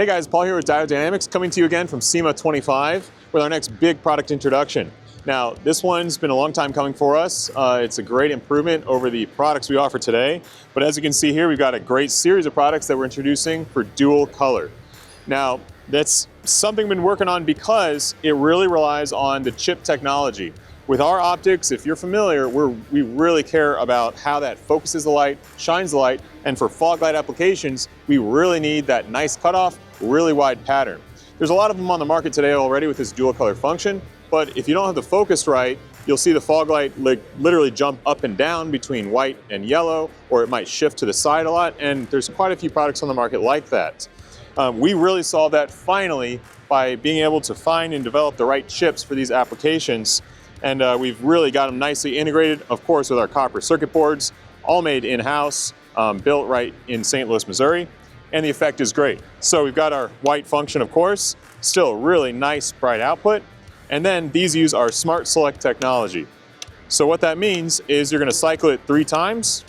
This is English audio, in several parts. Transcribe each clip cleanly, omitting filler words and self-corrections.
Hey guys, Paul here with Diode Dynamics, coming to you again from SEMA 25 with our next big product introduction. Now, this one's been a long time coming for us. It's a great improvement over the products we offer today. But as you can see here, we've got a great series of products that we're introducing for dual color. Now, that's something we've been working on because it really relies on the chip technology. With our optics, if you're familiar, we really care about how that focuses the light, shines the light, and for fog light applications, we really need that nice cutoff, really wide pattern. There's a lot of them on the market today already with this dual color function, but if you don't have the focus right, you'll see the fog light literally jump up and down between white and yellow, or it might shift to the side a lot, and there's quite a few products on the market like that. We really solved that finally by being able to find and develop the right chips for these applications. And we've really got them nicely integrated, of course, with our copper circuit boards, all made in-house, built right in St. Louis, Missouri, and the effect is great. So we've got our white function, of course, still a really nice bright output, and then these use our SmartSelect technology. So what that means is you're going to cycle it 3 times,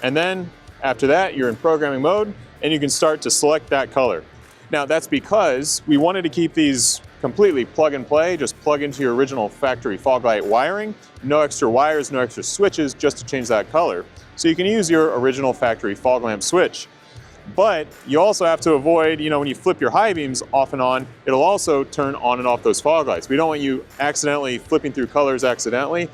and then after that, you're in programming mode, and you can start to select that color. Now, that's because we wanted to keep these completely plug and play, just plug into your original factory fog light wiring, no extra wires, no extra switches, just to change that color. So you can use your original factory fog lamp switch. But you also have to avoid, when you flip your high beams off and on, it'll also turn on and off those fog lights. We don't want you accidentally flipping through colors accidentally.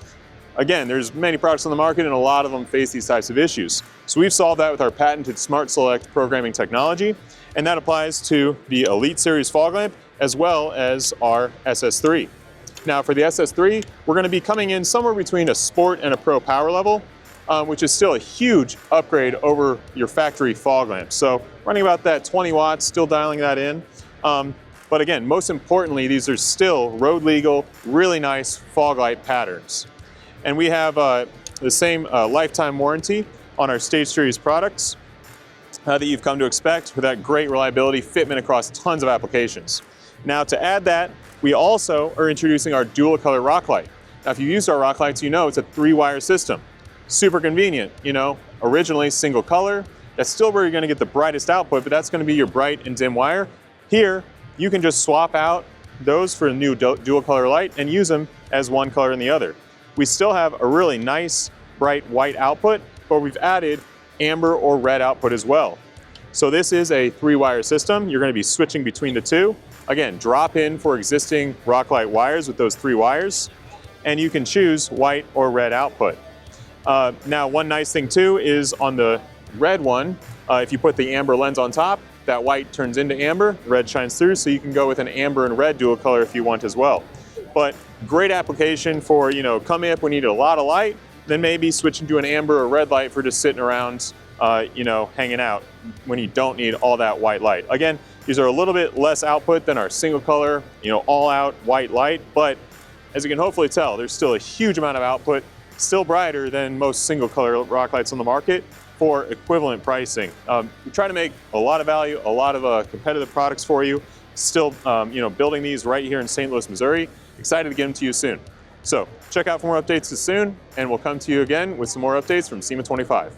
Again, there's many products on the market and a lot of them face these types of issues. So we've solved that with our patented SmartSelect programming technology, and that applies to the Elite Series fog lamp as well as our SS3. Now for the SS3, we're going to be coming in somewhere between a Sport and a Pro power level, which is still a huge upgrade over your factory fog lamp. So running about that 20 watts, still dialing that in. But again, most importantly, these are still road legal, really nice fog light patterns. And we have the same lifetime warranty on our Stage Series products that you've come to expect with that great reliability, fitment across tons of applications. Now to add that, we also are introducing our dual color rock light. Now if you've used our rock lights, you know it's a 3-wire system. Super convenient, originally single color. That's still where you're gonna get the brightest output, but that's gonna be your bright and dim wire. Here, you can just swap out those for a new dual color light and use them as one color in the other. We still have a really nice bright white output, but we've added amber or red output as well. So this is a 3-wire system. You're going to be switching between the two. Again, drop in for existing rock light wires with those 3 wires, and you can choose white or red output. Now, one nice thing too is on the red one, if you put the amber lens on top, that white turns into amber, red shines through, so you can go with an amber and red dual color if you want as well. But great application for, coming up when you need a lot of light, then maybe switching to an amber or red light for just sitting around, hanging out when you don't need all that white light. Again, these are a little bit less output than our single color, all out white light, but as you can hopefully tell, there's still a huge amount of output, still brighter than most single color rock lights on the market for equivalent pricing. We try to make a lot of value, a lot of competitive products for you, still building these right here in St. Louis, Missouri. Excited to get them to you soon. So check out for more updates soon, and we'll come to you again with some more updates from SEMA 25.